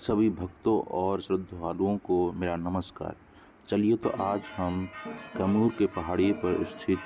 सभी भक्तों और श्रद्धालुओं को मेरा नमस्कार। चलिए तो आज हम कैमूर के पहाड़ी पर स्थित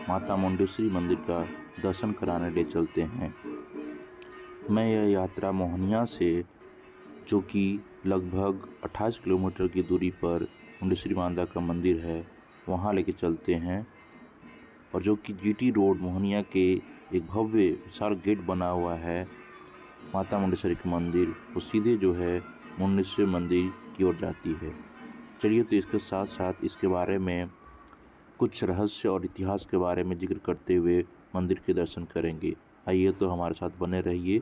माता मुंडेश्वरी मंदिर का दर्शन कराने ले चलते हैं। मैं यह यात्रा मोहनिया से, जो कि लगभग 28 किलोमीटर की दूरी पर मुंडेश्वरी माता का मंदिर है, वहाँ लेके चलते हैं। और जो कि जीटी रोड मोहनिया के एक भव्य विशाल गेट बना हुआ है माता मुंडेश्वरी के मंदिर, वो सीधे जो है मुंडेश्वरी मंदिर की ओर जाती है। चलिए तो इसके साथ साथ इसके बारे में कुछ रहस्य और इतिहास के बारे में जिक्र करते हुए मंदिर के दर्शन करेंगे। आइए तो हमारे साथ बने रहिए।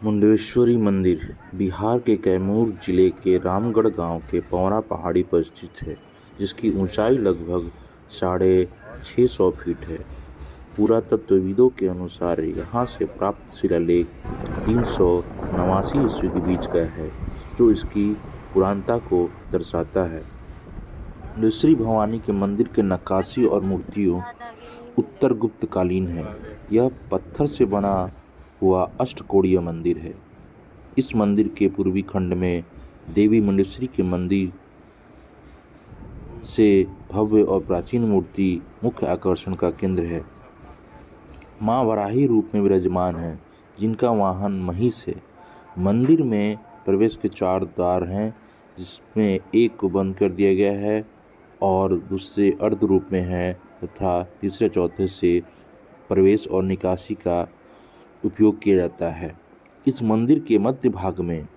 मुंडेश्वरी मंदिर बिहार के कैमूर जिले के रामगढ़ गांव के पौरा पहाड़ी पर स्थित है, जिसकी ऊंचाई लगभग 650 फीट है। पुरातत्वविदों के अनुसार यहाँ से प्राप्त शिलालेख 389 ईस्वी के बीच का है, जो इसकी पुरातनता को दर्शाता है। मुंडेश्वरी भवानी के मंदिर के नक्काशी और मूर्तियों उत्तर गुप्त कालीन है। यह पत्थर से बना हुआ अष्टकोणीय मंदिर है। इस मंदिर के पूर्वी खंड में देवी मुंडेश्वरी के मंदिर से भव्य और प्राचीन मूर्ति मुख्य आकर्षण का केंद्र है। माँ वराही रूप में विराजमान है, जिनका वाहन महिष है। मंदिर में प्रवेश के 4 द्वार हैं, जिसमें एक को बंद कर दिया गया है और दूसरे अर्ध रूप में है तथा तीसरे चौथे से प्रवेश और निकासी का उपयोग किया जाता है। इस मंदिर के मध्य भाग में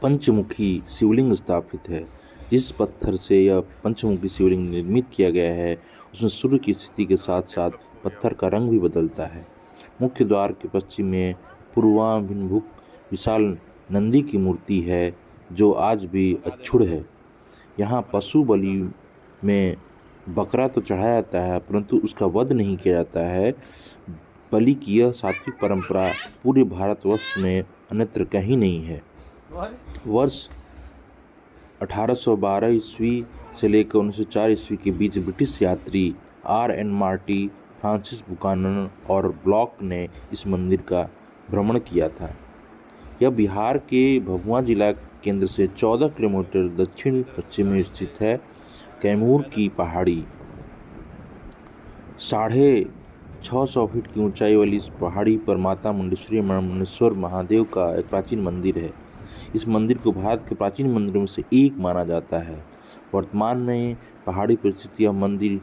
पंचमुखी शिवलिंग स्थापित है। जिस पत्थर से यह पंचमुखी शिवलिंग निर्मित किया गया है, उसमें सूर्य की स्थिति के साथ साथ पत्थर का रंग भी बदलता है। मुख्य द्वार के पश्चिम में पूर्वाभिमुख विशाल नंदी की मूर्ति है, जो आज भी अक्षुण्ण है। यहाँ पशु बलि में बकरा तो चढ़ाया जाता है, परंतु उसका वध नहीं किया जाता है। बलि की यह सात्विक परंपरा पूरे भारतवर्ष में अन्यत्र कहीं नहीं है। वर्ष 1812 ईस्वी से लेकर 1904 ईस्वी के बीच ब्रिटिश यात्री R.N. मार्टी, फ्रांसिस बुकानन और ब्लॉक ने इस मंदिर का भ्रमण किया था। यह बिहार के भभुआ जिला केंद्र से 14 किलोमीटर दक्षिण पश्चिम में स्थित है। कैमूर की पहाड़ी 650 फीट की ऊंचाई वाली इस पहाड़ी पर माता मुंडेश्वरी मुंडेश्वर महादेव का एक प्राचीन मंदिर है। इस मंदिर को भारत के प्राचीन मंदिरों में से एक माना जाता है। वर्तमान में पहाड़ी पर स्थित यह मंदिर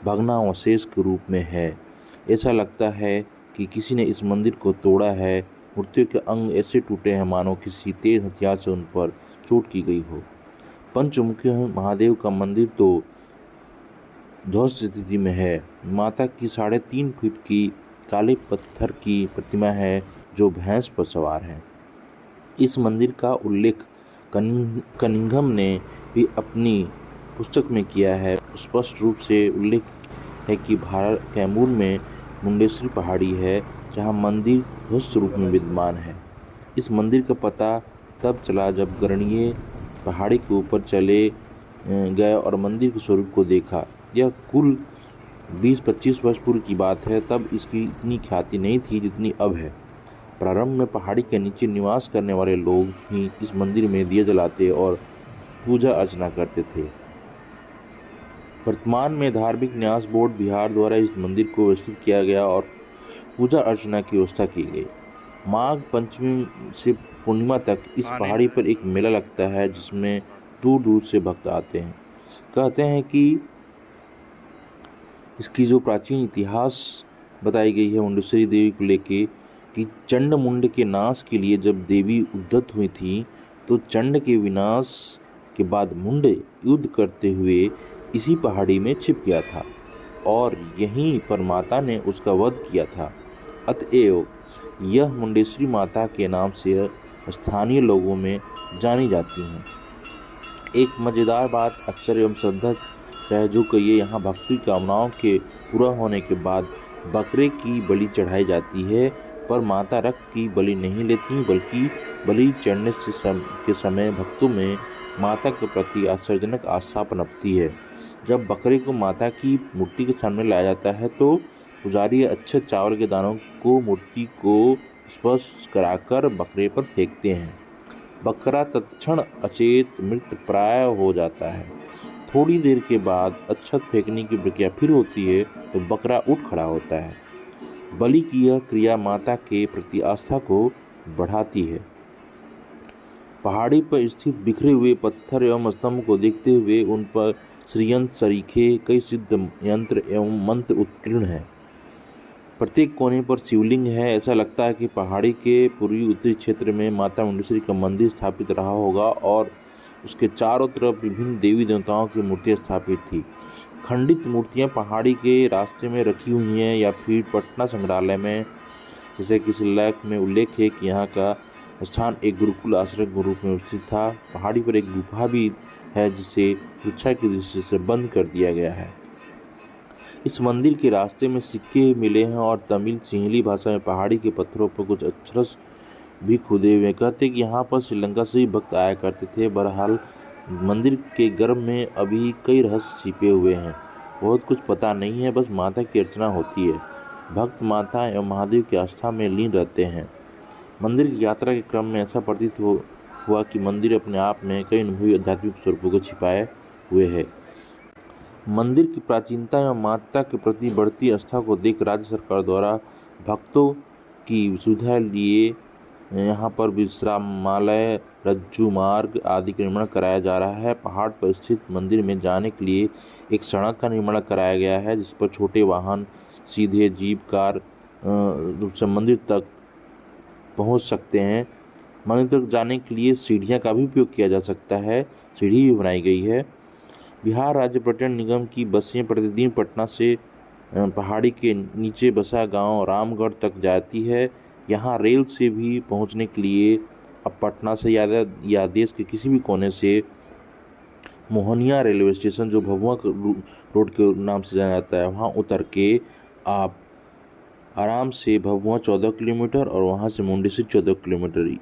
भग्नावशेष के रूप में है। ऐसा लगता है कि किसी ने इस मंदिर को तोड़ा है। मूर्तियों के अंग ऐसे टूटे हैं मानो किसी तेज हथियार से उन पर चोट की गई हो। पंचमुखी महादेव का मंदिर तो ध्वस्त स्थिति में है। माता की 3.5 फीट की काले पत्थर की प्रतिमा है, जो भैंस पर सवार है। इस मंदिर का उल्लेख कनिंघम ने भी अपनी पुस्तक में किया है। स्पष्ट रूप से उल्लेख है कि भारत कैमूर में मुंडेश्वरी पहाड़ी है, जहां मंदिर ध्वस्त रूप में विद्यमान है। इस मंदिर का पता तब चला जब गणिये पहाड़ी के ऊपर चले गए और मंदिर के स्वरूप को देखा। यह कुल 20-25 वर्ष पूर्व की बात है। तब इसकी इतनी ख्याति नहीं थी जितनी अब है। प्रारंभ में पहाड़ी के नीचे निवास करने वाले लोग ही इस मंदिर में दिए जलाते और पूजा अर्चना करते थे। वर्तमान में धार्मिक न्यास बोर्ड बिहार द्वारा इस मंदिर को व्यवस्थित किया गया और पूजा अर्चना की व्यवस्था की गई। माघ पंचमी से पूर्णिमा तक इस पहाड़ी पर एक मेला लगता है, जिसमें दूर दूर से भक्त आते हैं। कहते हैं कि इसकी जो प्राचीन इतिहास बताई गई है मुंडेश्वरी देवी को लेके, कि चंड मुंड के नाश के लिए जब देवी उद्यत हुई थी, तो चंड के विनाश के बाद मुंड युद्ध करते हुए इसी पहाड़ी में छिप गया था और यहीं पर माता ने उसका वध किया था। अतएव यह मुंडेश्वरी माता के नाम से स्थानीय लोगों में जानी जाती हैं। एक मज़ेदार बात, अक्षर एवं श्रद्धा चाहे जो कहिए, यहाँ भक्ति कामनाओं के पूरा होने के बाद बकरे की बलि चढ़ाई जाती है, पर माता रक्त की बलि नहीं लेती, बल्कि बलि चढ़ने के समय भक्तों में माता के प्रति आश्चर्यजनक आस्था पनपती है। जब बकरे को माता की मूर्ति के सामने लाया जाता है, तो पुजारी अच्छे चावल के दानों को मूर्ति को स्पर्श कराकर बकरे पर फेंकते हैं। बकरा तत्क्षण अचेत मृत प्राय हो जाता है। थोड़ी देर के बाद अक्षत फेंकने की प्रक्रिया फिर होती है तो बकरा उठ खड़ा होता है। बलि की यह क्रिया माता के प्रति आस्था को बढ़ाती है। पहाड़ी पर स्थित बिखरे हुए पत्थर एवं स्तंभ को देखते हुए उन पर श्रीयंत्र सरीखे कई सिद्ध यंत्र एवं मंत्र उत्कीर्ण हैं। प्रत्येक कोने पर शिवलिंग है। ऐसा लगता है कि पहाड़ी के पूर्वी उत्तरी क्षेत्र में माता मुंडेश्वरी का मंदिर स्थापित रहा होगा और उसके चारों तरफ विभिन्न देवी देवताओं की मूर्तियां स्थापित थी। खंडित मूर्तियां पहाड़ी के रास्ते में रखी हुई हैं या फिर पटना संग्रहालय में, जैसे कि इस लेख में उल्लेख है कि यहाँ का स्थान एक गुरुकुल आश्रम के रूप में स्थित था। पहाड़ी पर एक गुफा भी है जिसे सुरक्षा की दृष्टि से बंद कर दिया गया है। इस मंदिर के रास्ते में सिक्के मिले हैं और तमिल सिंहली भाषा में पहाड़ी के पत्थरों पर कुछ अक्षर भी खुदे हुए। कहते हैं कि यहाँ पर श्रीलंका से भी भक्त आया करते थे। बहरहाल मंदिर के गर्भ में अभी कई रहस्य छिपे हुए हैं। बहुत कुछ पता नहीं है, बस माता की अर्चना होती है। भक्त माता एवं महादेव की आस्था में लीन रहते हैं। मंदिर की यात्रा के क्रम में ऐसा प्रतीत हुआ कि मंदिर अपने आप में कई अनुभवी आध्यात्मिक स्वरूपों को छिपाए हुए है। मंदिर की प्राचीनता एवं माता के प्रति बढ़ती आस्था को देख राज्य सरकार द्वारा भक्तों की सुविधा लिए यहाँ पर विश्रामालय, रज्जू मार्ग आदि का निर्माण कराया जा रहा है। पहाड़ पर स्थित मंदिर में जाने के लिए एक सड़क का निर्माण कराया गया है जिस पर छोटे वाहन सीधे जीप कार रूप से मंदिर तक पहुँच सकते हैं। मंदिर तक जाने के लिए सीढ़ियाँ का भी उपयोग किया जा सकता है। सीढ़ी भी बनाई गई है। बिहार राज्य पर्यटन निगम की बसें प्रतिदिन पटना से पहाड़ी के नीचे बसा गांव रामगढ़ तक जाती है। यहाँ रेल से भी पहुँचने के लिए अब पटना से या देश के किसी भी कोने से मोहनिया रेलवे स्टेशन, जो भभुआ रोड के नाम से जाना जाता है, वहाँ उतर के आप आराम से भभुआ 14 किलोमीटर और वहाँ से मुंडेश्वरी 14 किलोमीटर,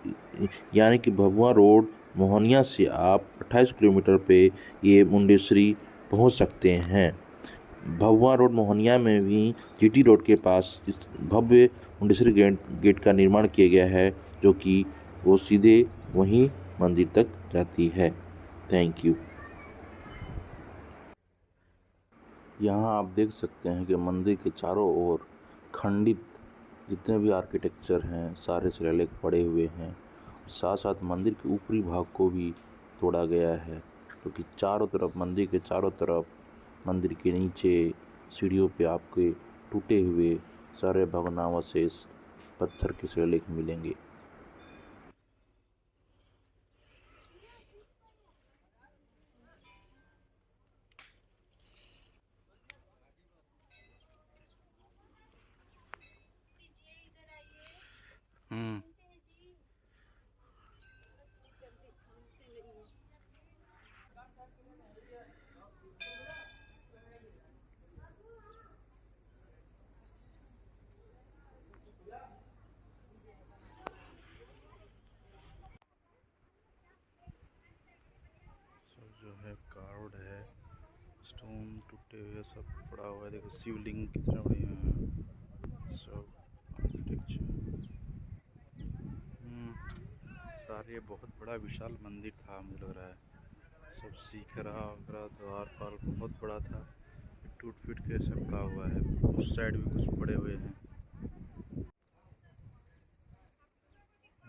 यानी कि भभुआ रोड मोहनिया से आप 28 किलोमीटर पे ये मुंडेश्वरी पहुँच सकते हैं। भभुआ रोड मोहनिया में भी जीटी रोड के पास इस भव्य मुंडेश्वरी गेट का निर्माण किया गया है, जो कि वो सीधे वहीं मंदिर तक जाती है। Thank you. यहाँ आप देख सकते हैं कि मंदिर के चारों ओर खंडित जितने भी आर्किटेक्चर हैं सारे शिलालेख पड़े हुए हैं। साथ साथ मंदिर के ऊपरी भाग को भी तोड़ा गया है, क्योंकि चारों तरफ मंदिर के चारों तरफ मंदिर के नीचे सीढ़ियों पे आपके टूटे हुए सारे भग्नावशेष पत्थर के शिलालेख मिलेंगे। जो है कार्ड है, स्टोन टूटे हुए सब पड़ा हुआ है। देखो शिवलिंग कितना बढ़िया है, सब आर्किटेक्चर। सारे बहुत बड़ा विशाल मंदिर था, मुझे लग रहा है। सब सीकरा वगैरह द्वारपाल बहुत बड़ा था, टूट फूट के ऐसे पड़ा हुआ है। उस साइड भी कुछ पड़े हुए हैं,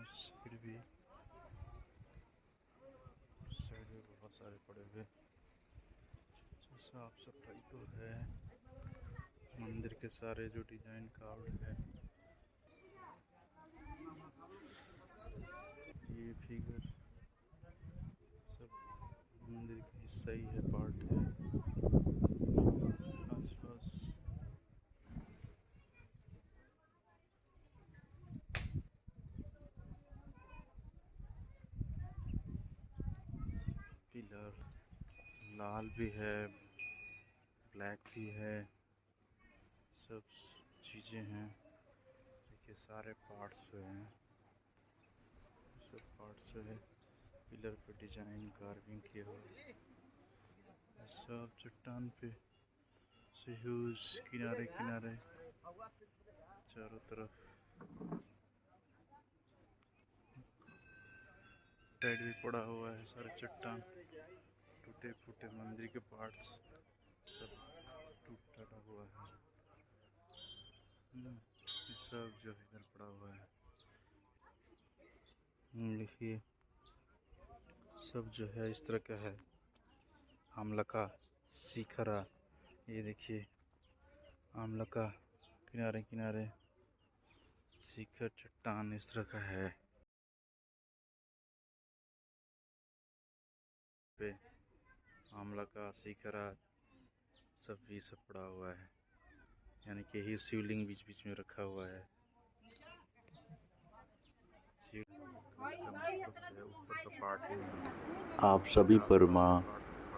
उस साइड भी बहुत सारे पड़े हुए। साफ सफाई तो है। मंदिर के सारे जो डिजाइन कार्ड है, ये फिगर सब मंदिर का हिस्सा ही है, पार्ट है। आसपास पिलर लाल भी है, ब्लैक भी है, सब चीज़ें हैं। देखिए सारे पार्ट्स जो हैं, सब पार्ट्स जो है पिलर पे डिजाइन कार्विंग किया हुआ, सब चट्टान पे से ह्यूज किनारे किनारे चारों तरफ। साइड भी पड़ा हुआ है सारे चट्टान, टूटे फूटे मंदिर के पार्ट्स सब टूटा हुआ है। ये सब जो है इधर पड़ा हुआ है। देखिए सब जो है इस तरह का है। आंवला का शिखरा, ये देखिए आंवला का किनारे किनारे शिखर चट्टान इस तरह का है। पे आंवला का शिखरा सब ये सब पड़ा हुआ है, यानी कि ही शिवलिंग बीच बीच में रखा हुआ है। ऊपर का पार्ट आप सभी पर माँ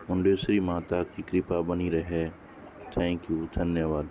मुंडेश्वरी माता की कृपा बनी रहे। थैंक यू, धन्यवाद।